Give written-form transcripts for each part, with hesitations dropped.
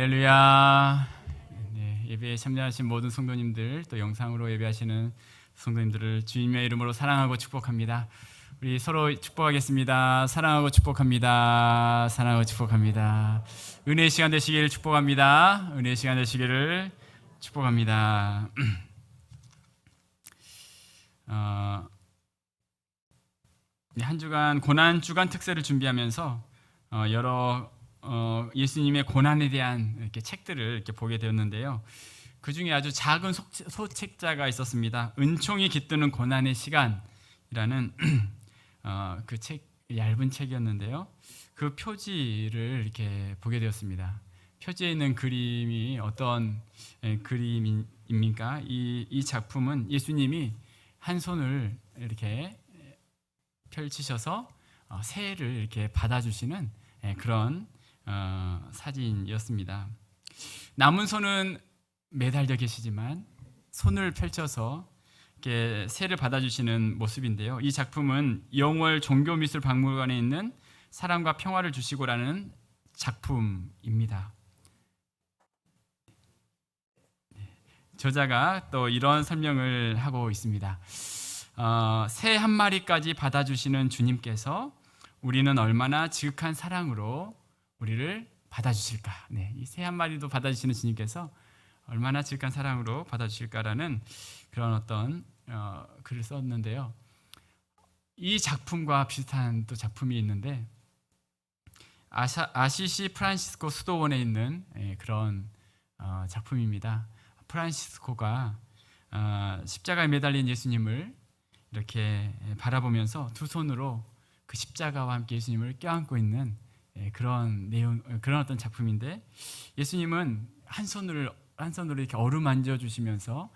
할렐루야. 네, 예배에 참여하신 모든 성도님들, 또 영상으로 예배하시는 성도님들을 주님의 이름으로 사랑하고 축복합니다. 우리 서로 축복하겠습니다. 사랑하고 축복합니다. 사랑하고 축복합니다. 은혜의 시간 되시기를 축복합니다. 은혜의 시간 되시기를 축복합니다. 한 주간 고난 주간 특세를 준비하면서 여러 예수님의 고난에 대한 이렇게 책들을 이렇게 보게 되었는데요. 그 중에 아주 작은 소책자가 있었습니다. 은총이 깃드는 고난의 시간이라는 그 책, 얇은 책이었는데요. 그 표지를 이렇게 보게 되었습니다. 표지에 있는 그림이 어떤 그림입니까? 이 작품은 예수님이 한 손을 이렇게 펼치셔서 새해를 이렇게 받아주시는 그런 사진이었습니다. 남은 손은 매달려 계시지만 손을 펼쳐서 이렇게 새를 받아주시는 모습인데요. 이 작품은 영월 종교미술박물관에 있는 사랑과 평화를 주시고라는 작품입니다. 저자가 또 이런 설명을 하고 있습니다. 새 한 마리까지 받아주시는 주님께서 우리는 얼마나 지극한 사랑으로 우리를 받아주실까? 네, 이 새 한 마리도 받아주시는 주님께서 얼마나 지극한 사랑으로 받아주실까라는 그런 어떤 글을 썼는데요. 이 작품과 비슷한 또 작품이 있는데 아시시 프란시스코 수도원에 있는 그런 작품입니다. 프란시스코가 십자가에 매달린 예수님을 이렇게 바라보면서 두 손으로 그 십자가와 함께 예수님을 껴안고 있는 그런 내용, 그런 어떤 작품인데, 예수님은 한 손으로 이렇게 어루만져 주시면서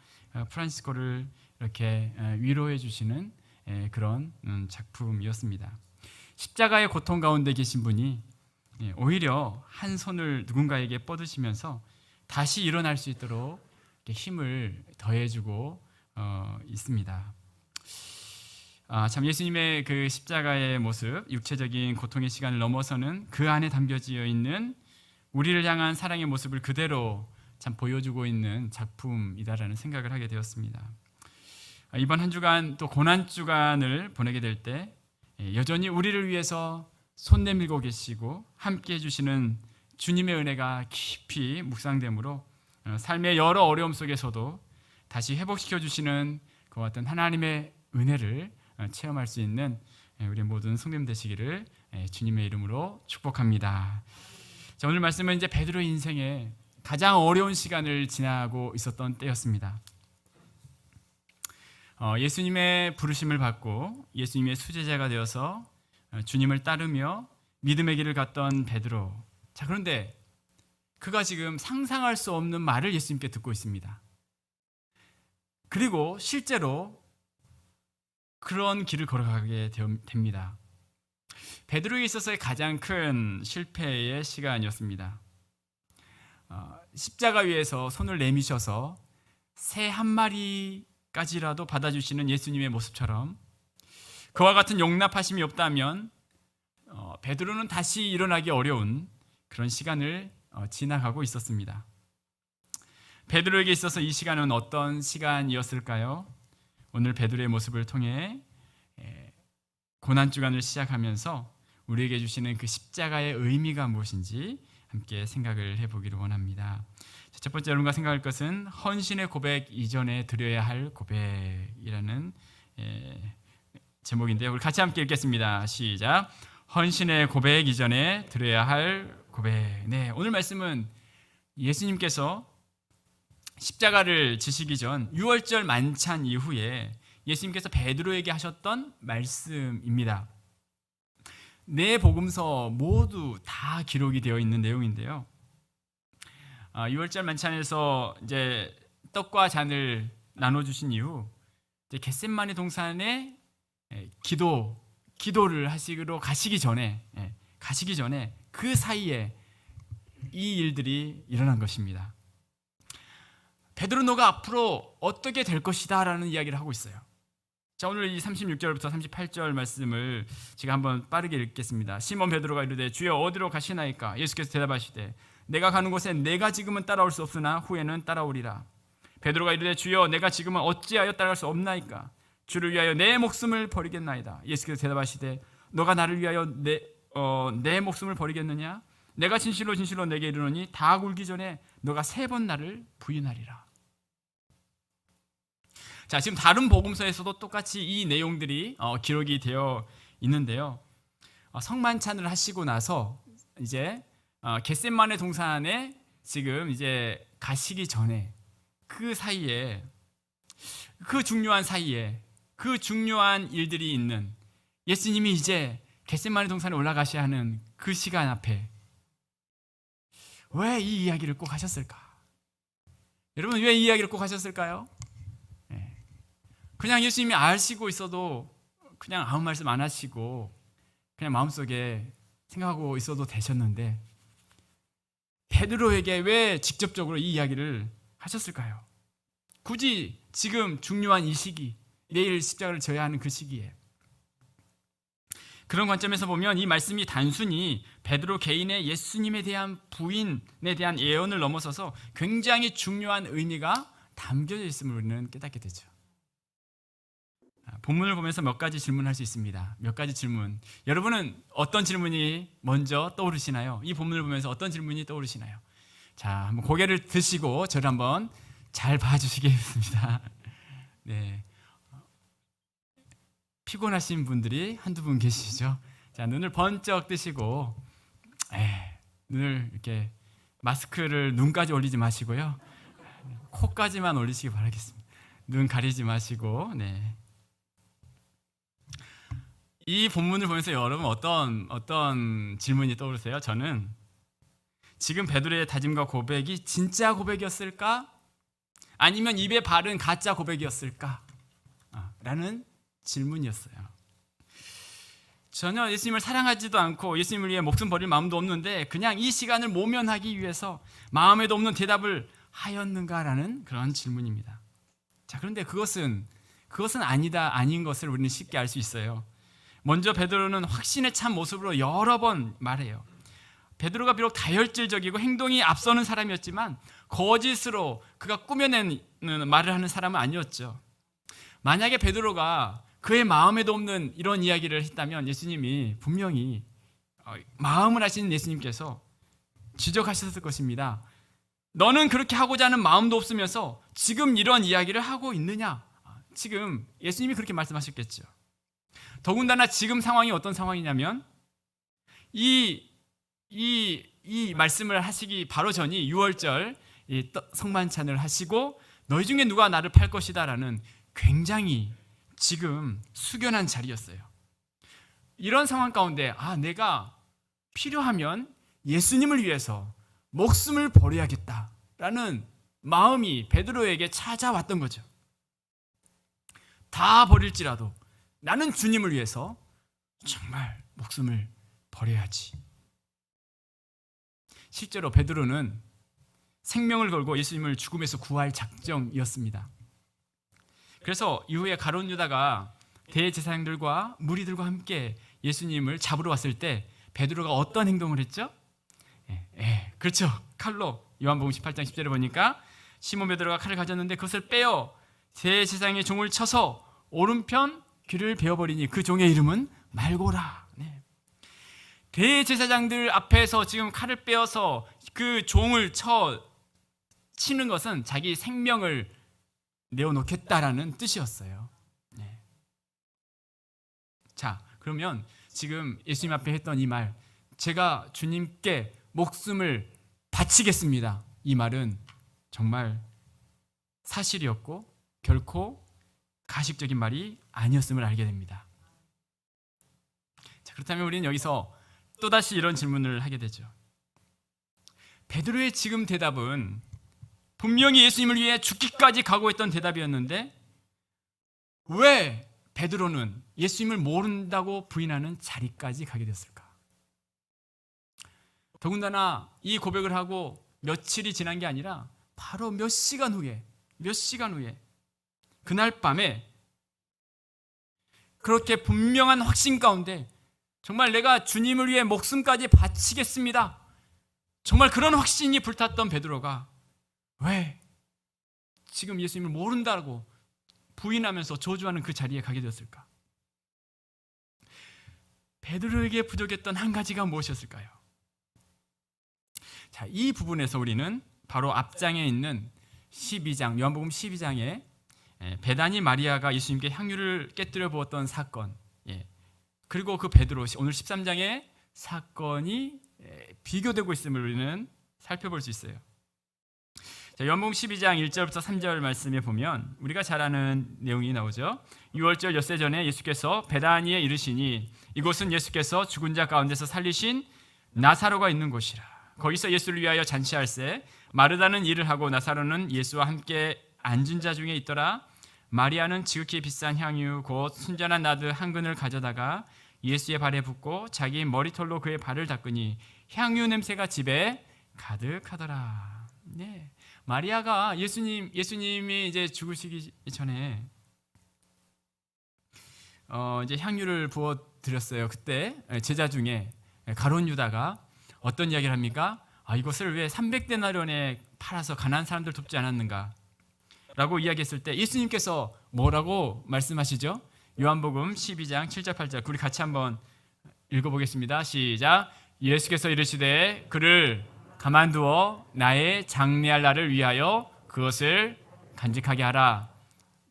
프란시스코를 이렇게 위로해 주시는 그런 작품이었습니다. 십자가의 고통 가운데 계신 분이 오히려 한 손을 누군가에게 뻗으시면서 다시 일어날 수 있도록 힘을 더해주고 있습니다. 참 예수님의 그 십자가의 모습, 육체적인 고통의 시간을 넘어서는 그 안에 담겨져 있는 우리를 향한 사랑의 모습을 그대로 참 보여주고 있는 작품이다라는 생각을 하게 되었습니다. 이번 한 주간 또 고난 주간을 보내게 될 때 여전히 우리를 위해서 손 내밀고 계시고 함께 해주시는 주님의 은혜가 깊이 묵상되므로 삶의 여러 어려움 속에서도 다시 회복시켜 주시는 그 어떤 하나님의 은혜를 체험할 수 있는 우리 모든 성도님 되시기를 주님의 이름으로 축복합니다. 자, 오늘 말씀은 이제 베드로의 인생에 가장 어려운 시간을 지나고 있었던 때였습니다. 예수님의 부르심을 받고 예수님의 수제자가 되어서 주님을 따르며 믿음의 길을 갔던 베드로. 자, 그런데 그가 지금 상상할 수 없는 말을 예수님께 듣고 있습니다. 그리고 실제로 그런 길을 걸어가게 됩니다. 베드로에 있어서의 가장 큰 실패의 시간이었습니다. 십자가 위에서 손을 내미셔서 새 한 마리까지라도 받아주시는 예수님의 모습처럼 그와 같은 용납하심이 없다면 베드로는 다시 일어나기 어려운 그런 시간을 지나가고 있었습니다. 베드로에게 있어서 이 시간은 어떤 시간이었을까요? 오늘 베드로의 모습을 통해 고난 주간을 시작하면서 우리에게 주시는 그 십자가의 의미가 무엇인지 함께 생각을 해보기를 원합니다. 첫 번째 여러분과 생각할 것은 헌신의 고백 이전에 드려야 할 고백이라는 제목인데요. 우리 같이 함께 읽겠습니다. 시작. 헌신의 고백 이전에 드려야 할 고백. 네, 오늘 말씀은 예수님께서 십자가를 지시기 전 유월절 만찬 이후에 예수님께서 베드로에게 하셨던 말씀입니다. 네 복음서 모두 다 기록이 되어 있는 내용인데요. 유월절 만찬에서 이제 떡과 잔을 나눠 주신 이후 이제 겟셋마네 동산에 기도를 하시러 가시기 전에 그 사이에 이 일들이 일어난 것입니다. 베드로 너가 앞으로 어떻게 될 것이다 라는 이야기를 하고 있어요. 자, 오늘 이 36절부터 38절 말씀을 제가 한번 빠르게 읽겠습니다. 시몬 베드로가 이르되 주여 어디로 가시나이까? 예수께서 대답하시되 내가 가는 곳에 내가 지금은 따라올 수 없으나 후에는 따라오리라. 베드로가 이르되 주여 내가 지금은 어찌하여 따라갈 수 없나이까? 주를 위하여 내 목숨을 버리겠나이다. 예수께서 대답하시되 너가 나를 위하여 내 목숨을 버리겠느냐? 내가 진실로 진실로 내게 이르노니 다 굴기 전에 너가 3번 나를 부인하리라. 자, 지금 다른 복음서에서도 똑같이 이 내용들이 기록이 되어 있는데요. 성만찬을 하시고 나서 이제 겟세마네 동산에 지금 이제 가시기 전에 그 사이에 그 중요한 일들이 있는 예수님이 이제 겟세마네 동산에 올라가셔야 하는 그 시간 앞에 왜 이 이야기를 꼭 하셨을까? 여러분 왜 이 이야기를 꼭 하셨을까요? 그냥 예수님이 아시고 있어도 그냥 아무 말씀 안 하시고 그냥 마음속에 생각하고 있어도 되셨는데 베드로에게 왜 직접적으로 이 이야기를 하셨을까요? 굳이 지금 중요한 이 시기, 내일 십자가를 져야 하는 그 시기에. 그런 관점에서 보면 이 말씀이 단순히 베드로 개인의 예수님에 대한 부인에 대한 예언을 넘어서서 굉장히 중요한 의미가 담겨져 있음을 우리는 깨닫게 되죠. 본문을 보면서 몇 가지 질문할 수 있습니다. 몇 가지 질문. 여러분은 어떤 질문이 먼저 떠오르시나요? 이 본문을 보면서 어떤 질문이 떠오르시나요? 자, 한번 고개를 드시고 저를 한번 잘 봐주시겠습니다. 네. 피곤하신 분들이 한두 분 계시죠? 자, 눈을 번쩍 뜨시고, 눈을 이렇게 마스크를 눈까지 올리지 마시고요. 코까지만 올리시기 바라겠습니다. 눈 가리지 마시고, 네. 이 본문을 보면서 여러분 어떤 질문이 떠오르세요? 저는 지금 베드로의 다짐과 고백이 진짜 고백이었을까? 아니면 입에 바른 가짜 고백이었을까? 라는 질문이었어요. 전혀 예수님을 사랑하지도 않고 예수님을 위해 목숨 버릴 마음도 없는데 그냥 이 시간을 모면하기 위해서 마음에도 없는 대답을 하였는가라는 그런 질문입니다. 자, 그런데 그것은 아닌 것을 우리는 쉽게 알 수 있어요. 먼저 베드로는 확신에 찬 모습으로 여러 번 말해요. 베드로가 비록 다혈질적이고 행동이 앞서는 사람이었지만 거짓으로 그가 꾸며낸 말을 하는 사람은 아니었죠. 만약에 베드로가 그의 마음에도 없는 이런 이야기를 했다면 예수님이 분명히 마음을 아시는 예수님께서 지적하셨을 것입니다. 너는 그렇게 하고자 하는 마음도 없으면서 지금 이런 이야기를 하고 있느냐? 지금 예수님이 그렇게 말씀하셨겠죠. 더군다나 지금 상황이 어떤 상황이냐면 이 말씀을 하시기 바로 전이 6월절 성만찬을 하시고 너희 중에 누가 나를 팔 것이다 라는 굉장히 지금 숙연한 자리였어요. 이런 상황 가운데 내가 필요하면 예수님을 위해서 목숨을 버려야겠다라는 마음이 베드로에게 찾아왔던 거죠. 다 버릴지라도 나는 주님을 위해서 정말 목숨을 버려야지. 실제로 베드로는 생명을 걸고 예수님을 죽음에서 구할 작정이었습니다. 그래서 이후에 가룟 유다가 대제사장들과 무리들과 함께 예수님을 잡으러 왔을 때 베드로가 어떤 행동을 했죠? 그렇죠. 칼로 요한복음 18장 10절에 보니까 시몬 베드로가 칼을 가졌는데 그것을 빼어 대제사장의 종을 쳐서 오른편 귀를 베어버리니 그 종의 이름은 말고라. 대제사장들 앞에서 지금 칼을 빼어서 그 종을 치는 것은 자기 생명을 내어놓겠다라는 뜻이었어요. 자, 그러면 지금 예수님 앞에 했던 이 말, 제가 주님께 목숨을 바치겠습니다. 이 말은 정말 사실이었고 결코 가식적인 말이 아니었음을 알게 됩니다. 자, 그렇다면 우리는 여기서 또다시 이런 질문을 하게 되죠. 베드로의 지금 대답은 분명히 예수님을 위해 죽기까지 각오했던 대답이었는데 왜 베드로는 예수님을 모른다고 부인하는 자리까지 가게 됐을까? 더군다나 이 고백을 하고 며칠이 지난 게 아니라 바로 몇 시간 후에 그날 밤에 그렇게 분명한 확신 가운데 정말 내가 주님을 위해 목숨까지 바치겠습니다. 정말 그런 확신이 불탔던 베드로가 왜 지금 예수님을 모른다고 부인하면서 저주하는 그 자리에 가게 되었을까? 베드로에게 부족했던 한 가지가 무엇이었을까요? 자, 이 부분에서 우리는 바로 앞장에 있는 12장, 요한복음 12장에 베다니 마리아가 예수님께 향유를 깨뜨려 부었던 사건, 그리고 그 베드로 오늘 13장의 사건이 비교되고 있음을 우리는 살펴볼 수 있어요. 자, 요한복음 12장 1절부터 3절 말씀에 보면 우리가 잘 아는 내용이 나오죠. 6월절 엿새 전에 예수께서 베다니에 이르시니 이곳은 예수께서 죽은 자 가운데서 살리신 나사로가 있는 곳이라. 거기서 예수를 위하여 잔치할세 마르다는 일을 하고 나사로는 예수와 함께 앉은 자 중에 있더라. 마리아는 지극히 비싼 향유 곧 순전한 나드 한 근을 가져다가 예수의 발에 붓고 자기 머리털로 그의 발을 닦으니 향유 냄새가 집에 가득하더라. 네, 마리아가 예수님이 이제 죽으시기 전에 이제 향유를 부어 드렸어요. 그때 제자 중에 가룟 유다가 어떤 이야기를 합니까? 이것을 왜 300데나리온에 팔아서 가난한 사람들 돕지 않았는가? 라고 이야기했을 때 예수님께서 뭐라고 말씀하시죠? 요한복음 12장 7절 8절 우리 같이 한번 읽어보겠습니다. 시작. 예수께서 이르시되 그를 가만두어 나의 장례할 날을 위하여 그것을 간직하게 하라.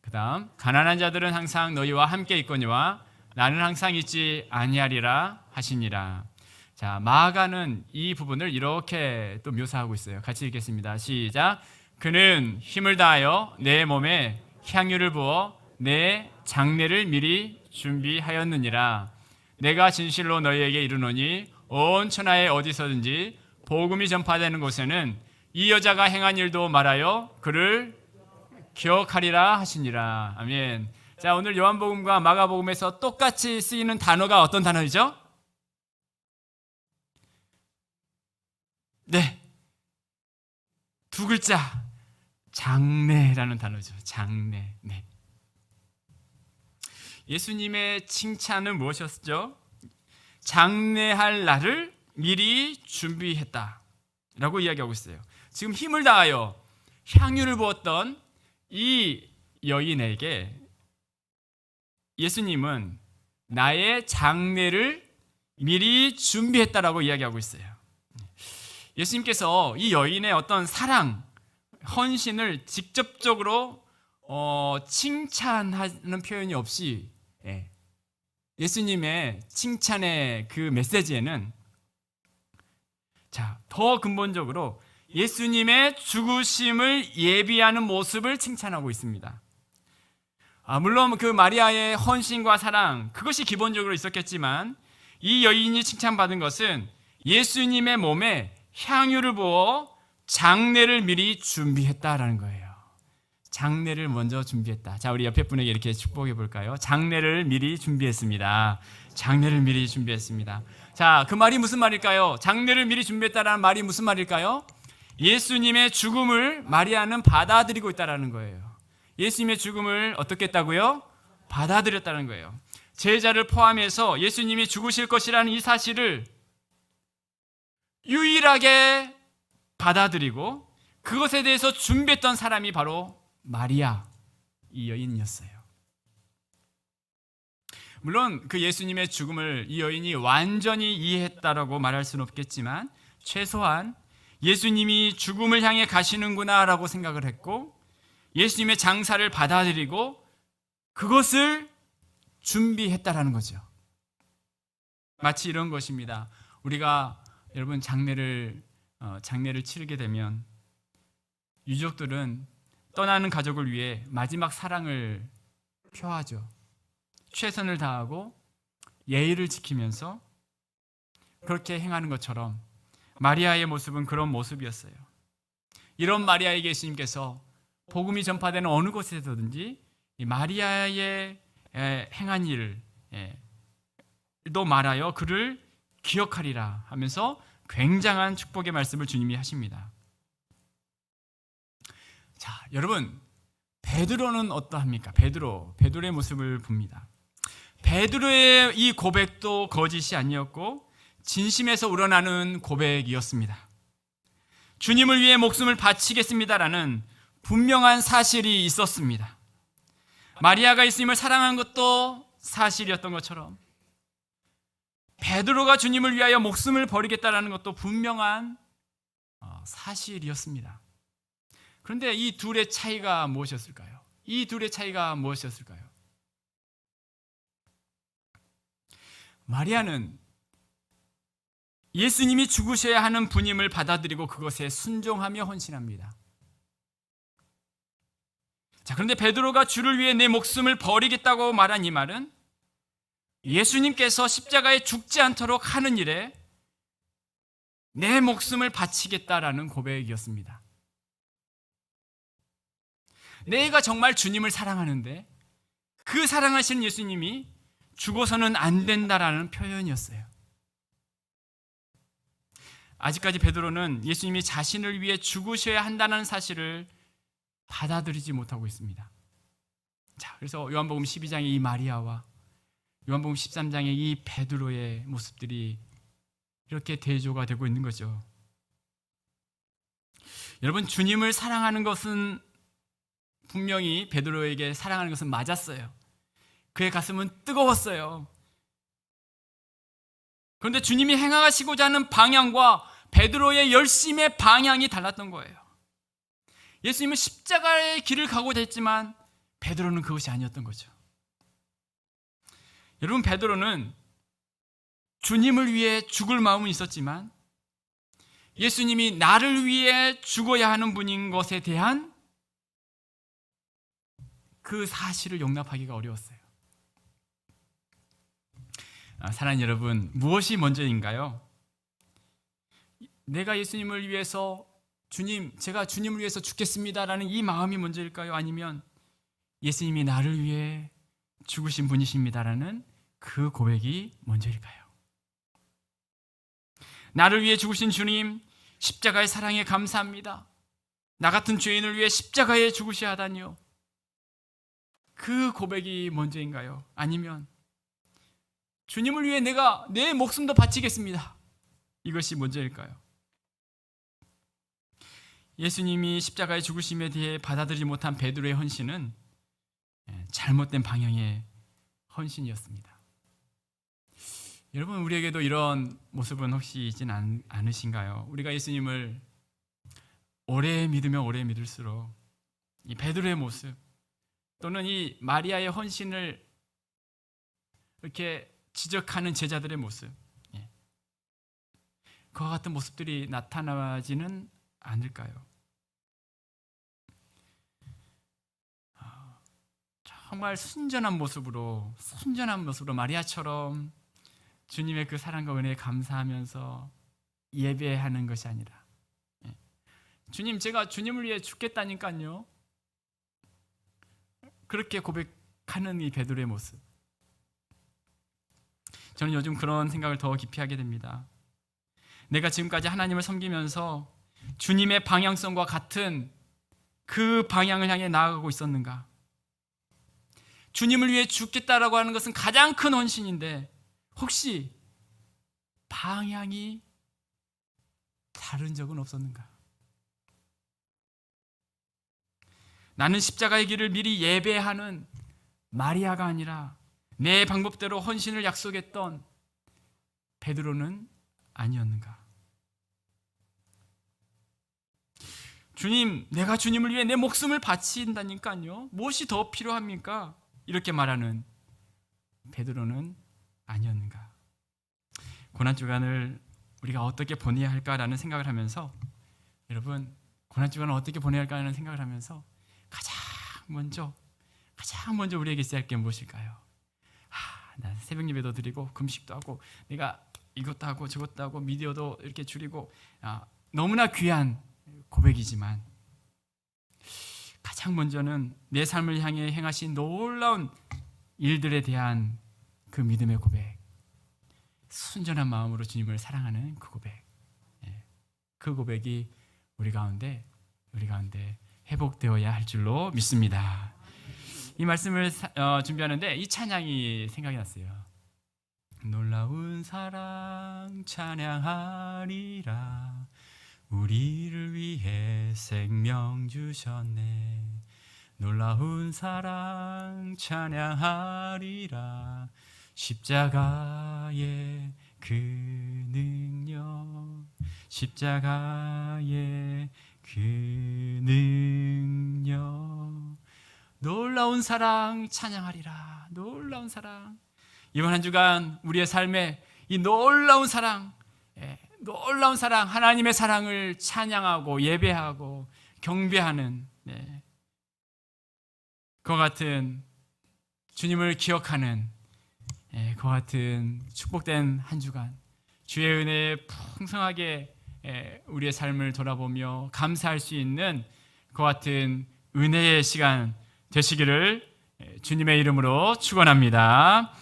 그 다음 가난한 자들은 항상 너희와 함께 있거니와 나는 항상 있지 아니하리라 하시니라. 자, 마가는 이 부분을 이렇게 또 묘사하고 있어요. 같이 읽겠습니다. 시작. 그는 힘을 다하여 내 몸에 향유를 부어 내 장례를 미리 준비하였느니라. 내가 진실로 너희에게 이르노니 온 천하에 어디서든지 복음이 전파되는 곳에는 이 여자가 행한 일도 말하여 그를 기억하리라 하시니라. 아멘. 자, 오늘 요한복음과 마가복음에서 똑같이 쓰이는 단어가 어떤 단어이죠? 네, 두 글자, 장례라는 단어죠. 장례. 네. 예수님의 칭찬은 무엇이었죠? 장례할 날을 미리 준비했다 라고 이야기하고 있어요. 지금 힘을 다하여 향유를 부었던 이 여인에게 예수님은 나의 장례를 미리 준비했다라고 이야기하고 있어요. 예수님께서 이 여인의 어떤 사랑, 헌신을 직접적으로 칭찬하는 표현이 없이 예수님의 칭찬의 그 메시지에는 더 근본적으로 예수님의 죽으심을 예비하는 모습을 칭찬하고 있습니다. 물론 그 마리아의 헌신과 사랑 그것이 기본적으로 있었겠지만 이 여인이 칭찬받은 것은 예수님의 몸에 향유를 부어 장례를 미리 준비했다라는 거예요. 장례를 먼저 준비했다. 자, 우리 옆에 분에게 이렇게 축복해 볼까요? 장례를 미리 준비했습니다. 장례를 미리 준비했습니다. 자, 그 말이 무슨 말일까요? 장례를 미리 준비했다라는 말이 무슨 말일까요? 예수님의 죽음을 마리아는 받아들이고 있다라는 거예요. 예수님의 죽음을 어떻게 했다고요? 받아들였다는 거예요. 제자를 포함해서 예수님이 죽으실 것이라는 이 사실을 유일하게 받아들이고 그것에 대해서 준비했던 사람이 바로 마리아, 이 여인이었어요. 물론 그 예수님의 죽음을 이 여인이 완전히 이해했다라고 말할 수는 없겠지만 최소한 예수님이 죽음을 향해 가시는구나 라고 생각을 했고 예수님의 장사를 받아들이고 그것을 준비했다라는 거죠. 마치 이런 것입니다. 우리가 여러분 장례를 치르게 되면 유족들은 떠나는 가족을 위해 마지막 사랑을 표하죠. 최선을 다하고 예의를 지키면서 그렇게 행하는 것처럼 마리아의 모습은 그런 모습이었어요. 이런 마리아에게 예수님께서 복음이 전파되는 어느 곳에서든지 이 마리아의 행한 일도 말하여 그를 기억하리라 하면서 굉장한 축복의 말씀을 주님이 하십니다. 자, 여러분, 베드로는 어떠합니까? 베드로의 모습을 봅니다. 베드로의 이 고백도 거짓이 아니었고 진심에서 우러나는 고백이었습니다. 주님을 위해 목숨을 바치겠습니다라는 분명한 사실이 있었습니다. 마리아가 예수님을 사랑한 것도 사실이었던 것처럼 베드로가 주님을 위하여 목숨을 버리겠다라는 것도 분명한 사실이었습니다. 그런데 이 둘의 차이가 무엇이었을까요? 이 둘의 차이가 무엇이었을까요? 마리아는 예수님이 죽으셔야 하는 분임을 받아들이고 그것에 순종하며 헌신합니다. 자, 그런데 베드로가 주를 위해 내 목숨을 버리겠다고 말한 이 말은 예수님께서 십자가에 죽지 않도록 하는 일에 내 목숨을 바치겠다라는 고백이었습니다. 내가 정말 주님을 사랑하는데 그 사랑하시는 예수님이 죽어서는 안 된다라는 표현이었어요. 아직까지 베드로는 예수님이 자신을 위해 죽으셔야 한다는 사실을 받아들이지 못하고 있습니다. 자, 그래서 요한복음 12장의 이 마리아와 요한복음 13장의 이 베드로의 모습들이 이렇게 대조가 되고 있는 거죠. 여러분, 주님을 사랑하는 것은 분명히 베드로에게 사랑하는 것은 맞았어요. 그의 가슴은 뜨거웠어요. 그런데 주님이 행하시고자 하는 방향과 베드로의 열심의 방향이 달랐던 거예요. 예수님은 십자가의 길을 가고자 했지만 베드로는 그것이 아니었던 거죠. 여러분, 베드로는 주님을 위해 죽을 마음은 있었지만 예수님이 나를 위해 죽어야 하는 분인 것에 대한 그 사실을 용납하기가 어려웠어요. 사랑하는 여러분, 무엇이 먼저인가요? 내가 예수님을 위해서 제가 주님을 위해서 죽겠습니다라는 이 마음이 먼저일까요? 아니면 예수님이 나를 위해 죽으신 분이십니다라는 그 고백이 먼저일까요? 나를 위해 죽으신 주님, 십자가의 사랑에 감사합니다. 나 같은 죄인을 위해 십자가에 죽으셔야 하다니요. 그 고백이 먼저인가요? 아니면 주님을 위해 내가 내 목숨도 바치겠습니다, 이것이 먼저일까요? 예수님이 십자가의 죽으심에 대해 받아들이지 못한 베드로의 헌신은 잘못된 방향의 헌신이었습니다. 여러분, 우리에게도 이런 모습은 혹시 있진 않으신가요? 우리가 예수님을 오래 믿으면 오래 믿을수록 이 베드로의 모습 또는 이 마리아의 헌신을 이렇게 지적하는 제자들의 모습, 그와 같은 모습들이 나타나지는 않을까요? 정말 순전한 모습으로 마리아처럼 주님의 그 사랑과 은혜에 감사하면서 예배하는 것이 아니라, 주님, 제가 주님을 위해 죽겠다니까요, 그렇게 고백하는 이 베드로의 모습, 저는 요즘 그런 생각을 더 깊이 하게 됩니다. 내가 지금까지 하나님을 섬기면서 주님의 방향성과 같은 그 방향을 향해 나아가고 있었는가? 주님을 위해 죽겠다라고 하는 것은 가장 큰 헌신인데 혹시 방향이 다른 적은 없었는가? 나는 십자가의 길을 미리 예배하는 마리아가 아니라 내 방법대로 헌신을 약속했던 베드로는 아니었는가? 주님, 내가 주님을 위해 내 목숨을 바친다니까요, 무엇이 더 필요합니까? 이렇게 말하는 베드로는 아니었는가? 고난주간을 우리가 어떻게 보내야 할까라는 생각을 하면서, 여러분, 고난주간을 어떻게 보내야 할까라는 생각을 하면서 가장 먼저 우리에게 있어야 할 게 무엇일까요? 나 새벽 예배도 드리고 금식도 하고 내가 이것도 하고 저것도 하고 미디어도 이렇게 줄이고, 너무나 귀한 고백이지만 가장 먼저는 내 삶을 향해 행하신 놀라운 일들에 대한 그 믿음의 고백, 순전한 마음으로 주님을 사랑하는 그 고백, 그 고백이 우리 가운데 회복되어야 할 줄로 믿습니다. 이 말씀을 준비하는데 이 찬양이 생각이 났어요. 놀라운 사랑 찬양하리라, 우리를 위해 생명 주셨네. 놀라운 사랑 찬양하리라. 십자가의 그 능력, 십자가의 그 능력, 놀라운 사랑 찬양하리라. 놀라운 사랑. 이번 한 주간 우리의 삶에 이 놀라운 사랑, 놀라운 사랑, 하나님의 사랑을 찬양하고 예배하고 경배하는 그와 같은 주님을 기억하는 그와 같은 축복된 한 주간, 주의 은혜에 풍성하게 우리의 삶을 돌아보며 감사할 수 있는 그와 같은 은혜의 시간 되시기를 주님의 이름으로 축원합니다.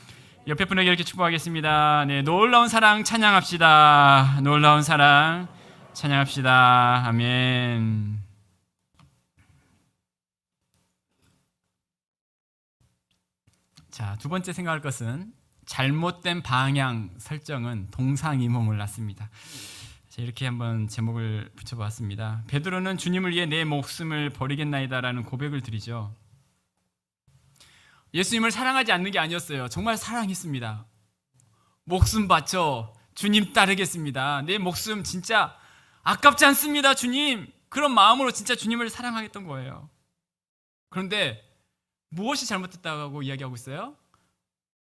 옆에 분에게 이렇게 축복하겠습니다. 네, 놀라운 사랑 찬양합시다. 놀라운 사랑 찬양합시다. 아멘. 자, 두 번째 생각할 것은 잘못된 방향 설정은 동상이몽을 낳습니다. 자, 이렇게 한번 제목을 붙여봤습니다. 베드로는 주님을 위해 내 목숨을 버리겠나이다라는 고백을 드리죠. 예수님을 사랑하지 않는 게 아니었어요. 정말 사랑했습니다. 목숨 바쳐 주님 따르겠습니다. 내 목숨 진짜 아깝지 않습니다, 주님. 그런 마음으로 진짜 주님을 사랑하겠던 거예요. 그런데 무엇이 잘못됐다고 이야기하고 있어요?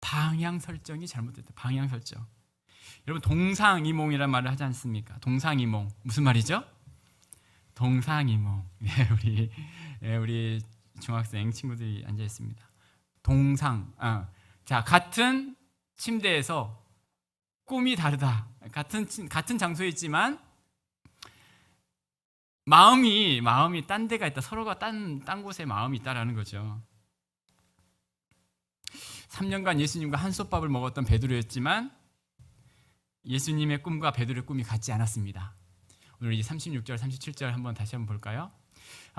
방향 설정이 잘못됐다. 방향 설정. 여러분, 동상이몽이라는 말을 하지 않습니까? 동상이몽 무슨 말이죠? 동상이몽. 우리 중학생 친구들이 앉아 있습니다. 자, 같은 침대에서 꿈이 다르다. 같은 장소에 있지만 마음이 딴 데가 있다. 서로가 딴 곳에 마음이 있다라는 거죠. 3년간 예수님과 한솥밥을 먹었던 베드로였지만 예수님의 꿈과 베드로의 꿈이 같지 않았습니다. 오늘 이 36절, 37절 다시 한번 볼까요?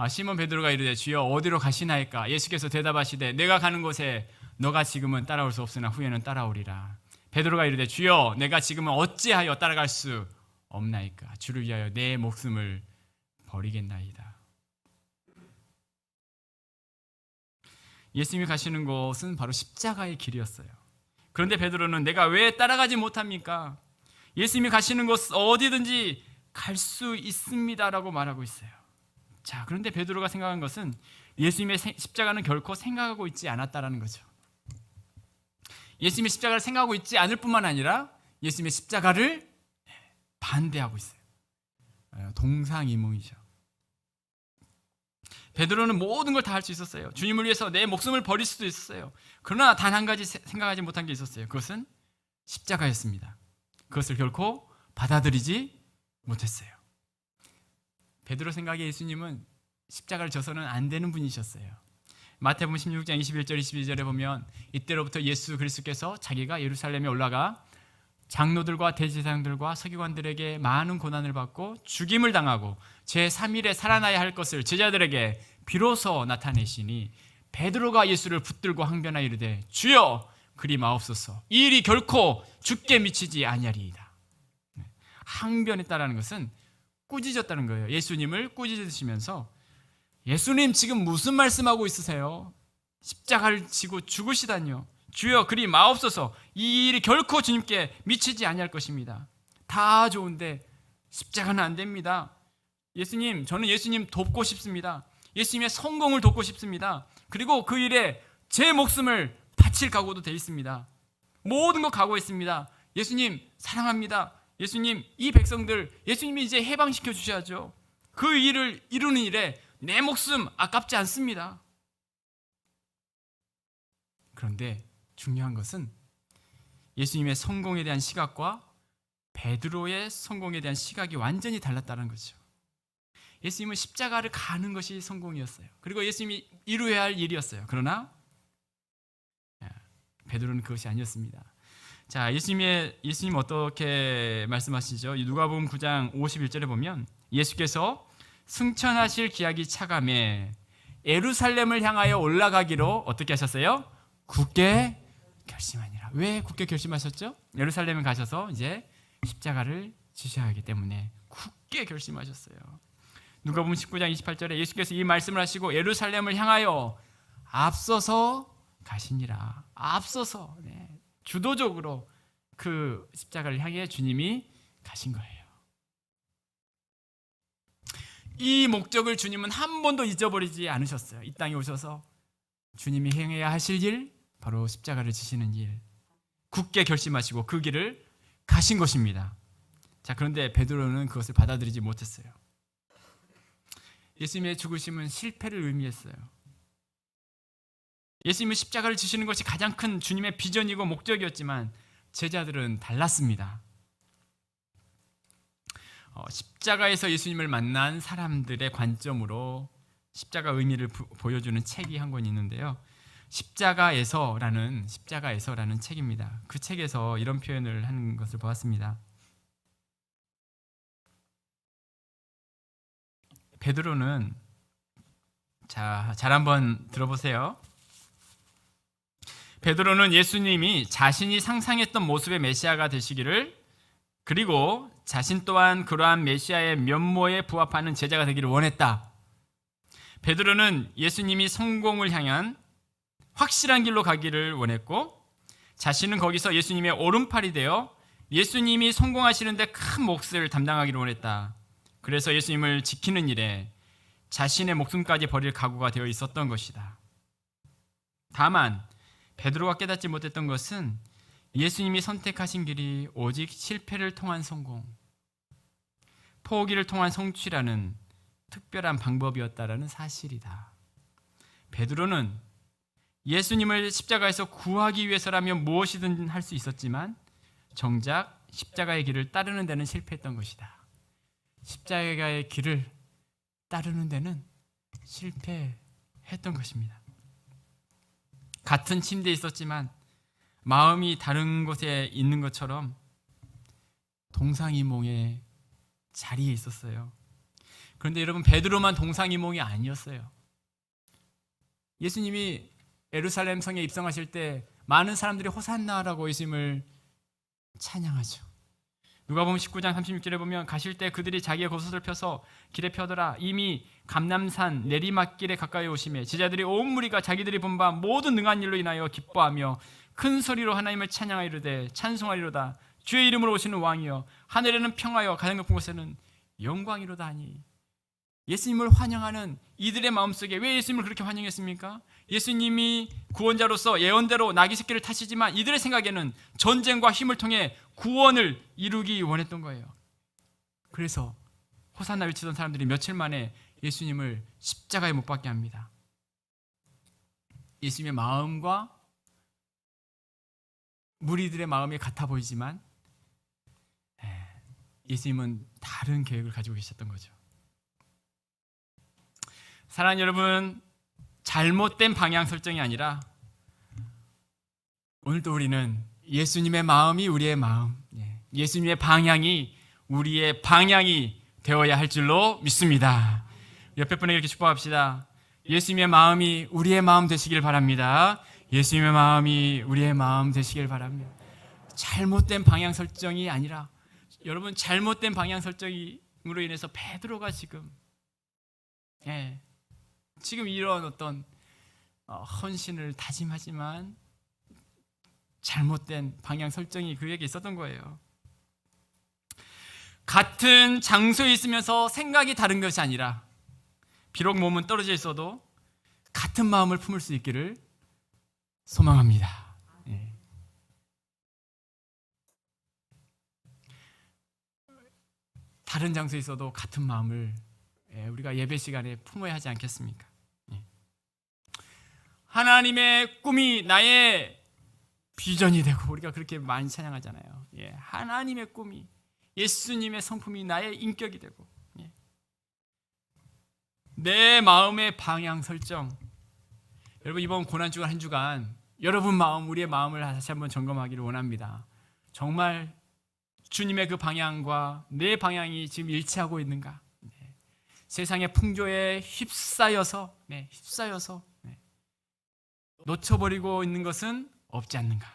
시몬 베드로가 이르되 주여 어디로 가시나이까? 예수께서 대답하시되 내가 가는 곳에 너가 지금은 따라올 수 없으나 후에는 따라오리라. 베드로가 이르되 주여 내가 지금은 어찌하여 따라갈 수 없나이까? 주를 위하여 내 목숨을 버리겠나이다. 예수님이 가시는 곳은 바로 십자가의 길이었어요. 그런데 베드로는 내가 왜 따라가지 못합니까? 예수님이 가시는 곳 어디든지 갈 수 있습니다라고 말하고 있어요. 자, 그런데 베드로가 생각한 것은 예수님의 십자가는 결코 생각하고 있지 않았다라는 거죠. 예수님의 십자가를 생각하고 있지 않을 뿐만 아니라 예수님의 십자가를 반대하고 있어요. 동상이몽이죠. 베드로는 모든 걸 다 할 수 있었어요. 주님을 위해서 내 목숨을 버릴 수도 있었어요. 그러나 단 한 가지 생각하지 못한 게 있었어요. 그것은 십자가였습니다. 그것을 결코 받아들이지 못했어요. 베드로 생각에 예수님은 십자가를 져서는 안 되는 분이셨어요. 마태복음 16장 21절 22절에 보면 이때로부터 예수 그리스도께서 자기가 예루살렘에 올라가 장로들과 대제사장들과 서기관들에게 많은 고난을 받고 죽임을 당하고 제3일에 살아나야 할 것을 제자들에게 비로소 나타내시니 베드로가 예수를 붙들고 항변하여 이르되 주여 그리 마옵소서 이 일이 결코 죽게 미치지 아니하리이다. 항변했다라는 것은 꾸짖었다는 거예요. 예수님을 꾸짖으시면서 예수님 지금 무슨 말씀하고 있으세요? 십자가를 지고 죽으시다니요. 주여 그리 마옵소서 이 일이 결코 주님께 미치지 아니할 것입니다. 다 좋은데 십자가는 안 됩니다. 예수님, 저는 예수님 돕고 싶습니다. 예수님의 성공을 돕고 싶습니다. 그리고 그 일에 제 목숨을 바칠 각오도 돼 있습니다. 모든 거 각오했습니다. 예수님 사랑합니다. 예수님 이 백성들 예수님이 이제 해방시켜 주셔야죠. 그 일을 이루는 일에 내 목숨 아깝지 않습니다. 그런데 중요한 것은 예수님의 성공에 대한 시각과 베드로의 성공에 대한 시각이 완전히 달랐다는 거죠. 예수님은 십자가를 가는 것이 성공이었어요. 그리고 예수님이 이루어야 할 일이었어요. 그러나 베드로는 그것이 아니었습니다. 자, 예수님 어떻게 말씀하시죠? 누가복음 9장 51절에 보면 예수께서 승천하실 기약이 차감해 예루살렘을 향하여 올라가기로 어떻게 하셨어요? 굳게 결심하니라. 왜 굳게 결심하셨죠? 예루살렘에 가셔서 이제 십자가를 지셔야 하기 때문에 굳게 결심하셨어요. 누가복음 19장 28절에 예수께서 이 말씀을 하시고 예루살렘을 향하여 앞서서 가시니라. 앞서서 주도적으로 그 십자가를 향해 주님이 가신 거예요. 이 목적을 주님은 한 번도 잊어버리지 않으셨어요. 이 땅에 오셔서 주님이 행해야 하실 일, 바로 십자가를 지시는 일, 굳게 결심하시고 그 길을 가신 것입니다. 자, 그런데 베드로는 그것을 받아들이지 못했어요. 예수님의 죽으심은 실패를 의미했어요. 예수님은 십자가를 지시는 것이 가장 큰 주님의 비전이고 목적이었지만 제자들은 달랐습니다. 십자가에서 예수님을 만난 사람들의 관점으로 십자가 의미를 보여주는 책이 한 권 있는데요. 십자가에서라는 책입니다. 그 책에서 이런 표현을 하는 것을 보았습니다. 베드로는 잘 한번 들어보세요. 베드로는 예수님이 자신이 상상했던 모습의 메시아가 되시기를, 그리고 자신 또한 그러한 메시아의 면모에 부합하는 제자가 되기를 원했다. 베드로는 예수님이 성공을 향한 확실한 길로 가기를 원했고, 자신은 거기서 예수님의 오른팔이 되어 예수님이 성공하시는데 큰 몫을 담당하기를 원했다. 그래서 예수님을 지키는 일에 자신의 목숨까지 버릴 각오가 되어 있었던 것이다. 다만 베드로가 깨닫지 못했던 것은 예수님이 선택하신 길이 오직 실패를 통한 성공, 포기를 통한 성취라는 특별한 방법이었다라는 사실이다. 베드로는 예수님을 십자가에서 구하기 위해서라면 무엇이든 할 수 있었지만 정작 십자가의 길을 따르는 데는 실패했던 것이다. 십자가의 길을 따르는 데는 실패했던 것입니다. 같은 침대에 있었지만 마음이 다른 곳에 있는 것처럼 동상이몽의 자리에 있었어요. 그런데 여러분, 베드로만 동상이몽이 아니었어요. 예수님이 예루살렘 성에 입성하실 때 많은 사람들이 호산나라고 예수님을 찬양하죠. 누가복음 19장 36절에 보면 가실 때 그들이 자기의 겉옷을 펴서 길에 펴더라. 이미 감람산 내리막길에 가까이 오심에 제자들이 온 무리가 자기들이 본 바 모든 능한 일로 인하여 기뻐하며 큰 소리로 하나님을 찬양하이르되 찬송하리로다. 주의 이름으로 오시는 왕이여 하늘에는 평화여 가장 높은 곳에는 영광이로다 하니. 예수님을 환영하는 이들의 마음속에 왜 예수님을 그렇게 환영했습니까? 예수님이 구원자로서 예언대로 나귀 새끼를 타시지만 이들의 생각에는 전쟁과 힘을 통해 구원을 이루기 원했던 거예요. 그래서 호산나 외치던 사람들이 며칠 만에 예수님을 십자가에 못 박게 합니다. 예수님의 마음과 무리들의 마음이 같아 보이지만 예수님은 다른 계획을 가지고 계셨던 거죠. 사랑하는 여러분, 잘못된 방향 설정이 아니라 오늘도 우리는 예수님의 마음이 우리의 마음, 예수님의 방향이 우리의 방향이 되어야 할 줄로 믿습니다. 옆에 분에게 이렇게 축복합시다. 예수님의 마음이 우리의 마음 되시길 바랍니다. 예수님의 마음이 우리의 마음 되시길 바랍니다. 잘못된 방향 설정이 아니라, 여러분, 잘못된 방향 설정으로 인해서 베드로가 지금 이런 어떤 헌신을 다짐하지만 잘못된 방향 설정이 그에게 있었던 거예요. 같은 장소에 있으면서 생각이 다른 것이 아니라 비록 몸은 떨어져 있어도 같은 마음을 품을 수 있기를 소망합니다. 다른 장소에 있어도 같은 마음을 우리가 예배 시간에 품어야 하지 않겠습니까? 하나님의 꿈이 나의 비전이 되고, 우리가 그렇게 많이 찬양하잖아요. 하나님의 꿈이, 예수님의 성품이 나의 인격이 되고, 내 마음의 방향 설정. 여러분, 이번 고난주간 한 주간 여러분 마음, 우리의 마음을 다시 한번 점검하기를 원합니다. 정말 주님의 그 방향과 내 방향이 지금 일치하고 있는가? 세상의 풍조에 휩싸여서 놓쳐버리고 있는 것은 없지 않는가?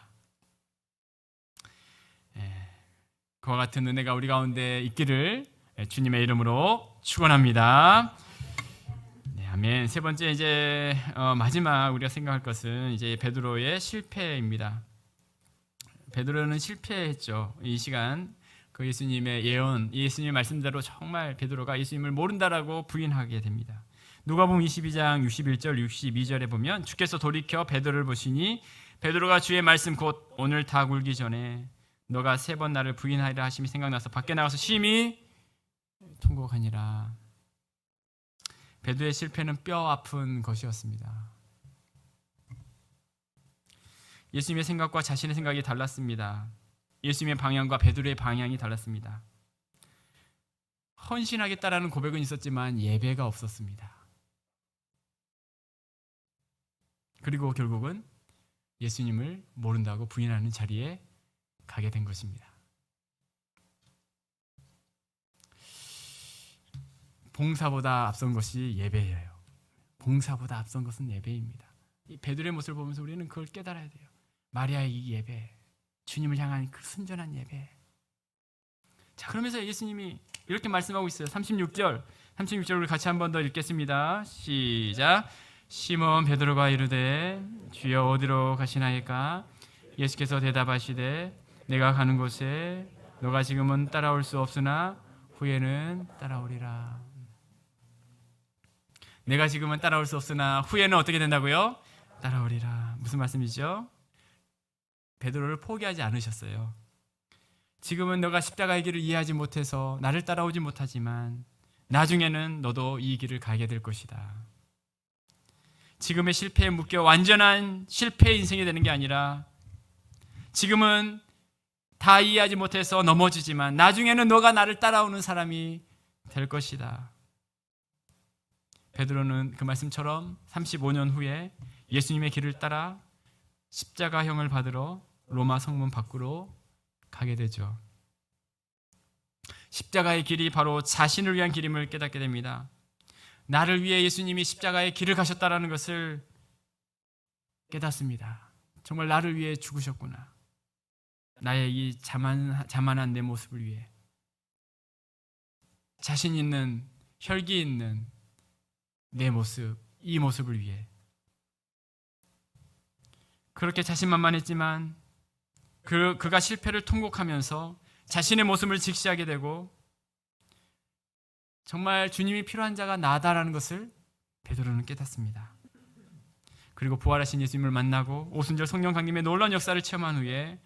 그와 같은 은혜가 우리 가운데 있기를 주님의 이름으로 축원합니다. 네, 아멘. 세 번째 이제 마지막 우리가 생각할 것은 이제 베드로의 실패입니다. 베드로는 실패했죠. 이 시간 그 예수님의 예언, 예수님의 말씀대로 정말 베드로가 예수님을 모른다라고 부인하게 됩니다. 누가복음 22장 61절 62절에 보면 주께서 돌이켜 베드로를 보시니 베드로가 주의 말씀 곧 오늘 다 굴기 전에 너가 3번 나를 부인하리라 하심이 생각나서 밖에 나가서 심히 통곡하니라. 베드로의 실패는 뼈 아픈 것이었습니다. 예수님의 생각과 자신의 생각이 달랐습니다. 예수님의 방향과 베드로의 방향이 달랐습니다. 헌신하겠다라는 고백은 있었지만 예배가 없었습니다. 그리고 결국은 예수님을 모른다고 부인하는 자리에 가게 된 것입니다. 봉사보다 앞선 것이 예배예요. 봉사보다 앞선 것은 예배입니다. 이 베드로의 모습을 보면서 우리는 그걸 깨달아야 돼요. 마리아의 이 예배, 주님을 향한 그 순전한 예배. 자, 그러면서 예수님이 이렇게 말씀하고 있어요. 36절을 같이 한 번 더 읽겠습니다. 시작. 시몬 베드로가 이르되 주여 어디로 가시나이까? 예수께서 대답하시되 내가 가는 곳에 너가 지금은 따라올 수 없으나 후에는 따라오리라. 내가 지금은 따라올 수 없으나 후에는 어떻게 된다고요? 따라오리라. 무슨 말씀이죠? 베드로를 포기하지 않으셨어요. 지금은 너가 십자가의 길을 이해하지 못해서 나를 따라오지 못하지만 나중에는 너도 이 길을 가게 될 것이다. 지금의 실패에 묶여 완전한 실패의 인생이 되는 게 아니라 지금은 다 이해하지 못해서 넘어지지만 나중에는 너가 나를 따라오는 사람이 될 것이다. 베드로는 그 말씀처럼 35년 후에 예수님의 길을 따라 십자가형을 받으러 로마 성문 밖으로 가게 되죠. 십자가의 길이 바로 자신을 위한 길임을 깨닫게 됩니다. 나를 위해 예수님이 십자가의 길을 가셨다는 것을 깨닫습니다. 정말 나를 위해 죽으셨구나. 나의 이 자만한 내 모습을 위해, 자신 있는 혈기 있는 내 모습, 이 모습을 위해. 그렇게 자신만만했지만 그가 실패를 통곡하면서 자신의 모습을 직시하게 되고 정말 주님이 필요한 자가 나다라는 것을 베드로는 깨닫습니다. 그리고 부활하신 예수님을 만나고 오순절 성령 강림의 놀라운 역사를 체험한 후에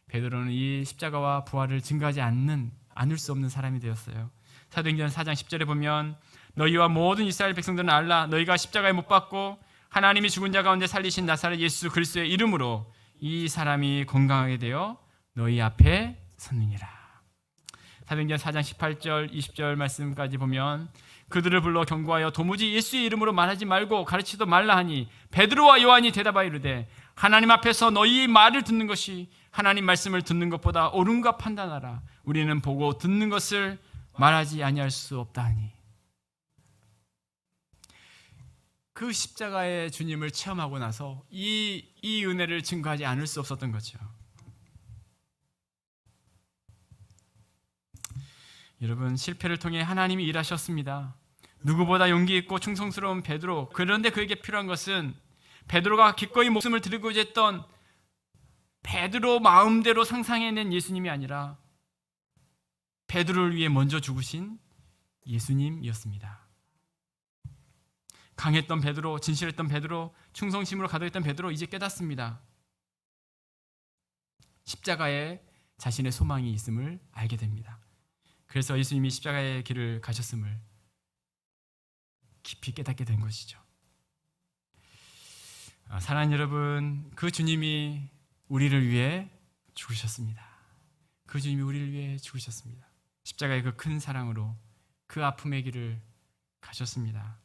베드로는 이 십자가와 부활을 증거하지 않을 수 없는 사람이 되었어요. 사도행전 4장 10절에 보면 너희와 모든 이스라엘 백성들은 알라 너희가 십자가에 못 박고 하나님이 죽은 자 가운데 살리신 나사렛 예수 그리스도의 이름으로 이 사람이 건강하게 되어 너희 앞에 섰느니라. 사도행전 4장 18절 20절 말씀까지 보면 그들을 불러 경고하여 도무지 예수의 이름으로 말하지 말고 가르치도 말라 하니 베드로와 요한이 대답하여 이르되 하나님 앞에서 너희 말을 듣는 것이 하나님 말씀을 듣는 것보다 옳은가 판단하라. 우리는 보고 듣는 것을 말하지 아니할 수 없다 하니. 그 십자가의 주님을 체험하고 나서 이 은혜를 증거하지 않을 수 없었던 거죠. 여러분, 실패를 통해 하나님이 일하셨습니다. 누구보다 용기 있고 충성스러운 베드로. 그런데 그에게 필요한 것은 베드로가 기꺼이 목숨을 드리고자 했던 베드로 마음대로 상상해낸 예수님이 아니라 베드로를 위해 먼저 죽으신 예수님이었습니다. 강했던 베드로, 진실했던 베드로, 충성심으로 가득했던 베드로 이제 깨닫습니다. 십자가에 자신의 소망이 있음을 알게 됩니다. 그래서 예수님이 십자가의 길을 가셨음을 깊이 깨닫게 된 것이죠. 사랑하는 여러분, 그 주님이 우리를 위해 죽으셨습니다. 그 주님이 우리를 위해 죽으셨습니다. 십자가의 그 큰 사랑으로 그 아픔의 길을 가셨습니다.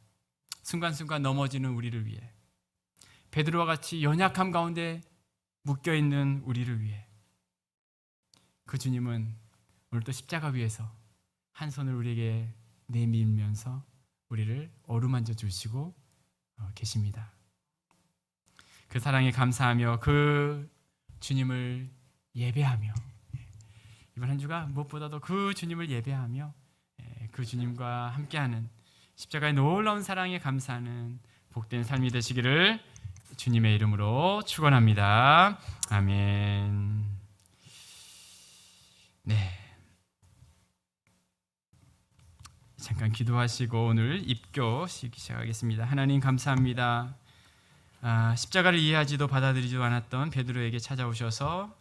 순간순간 넘어지는 우리를 위해, 베드로와 같이 연약함 가운데 묶여있는 우리를 위해 그 주님은 오늘도 십자가 위에서 한 손을 우리에게 내밀면서 우리를 어루만져 주시고 계십니다. 그 사랑에 감사하며 그 주님을 예배하며, 이번 한 주가 무엇보다도 그 주님을 예배하며 그 주님과 함께하는 십자가의 놀라운 사랑에 감사하는 복된 삶이 되시기를 주님의 이름으로 축원합니다. 아멘. 네. 잠깐 기도하시고 오늘 입교 시작하겠습니다. 하나님 감사합니다. 십자가를 이해하지도 받아들이지도 않았던 베드로에게 찾아오셔서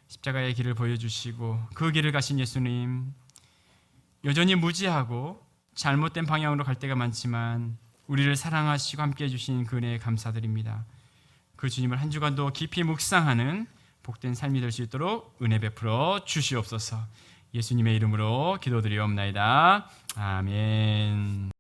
십자가의 길을 보여주시고 그 길을 가신 예수님, 여전히 무지하고 잘못된 방향으로 갈 때가 많지만 우리를 사랑하시고 함께해 주신 그 은혜에 감사드립니다. 그 주님을 한 주간도 깊이 묵상하는 복된 삶이 될 수 있도록 은혜 베풀어 주시옵소서. 예수님의 이름으로 기도드리옵나이다. 아멘.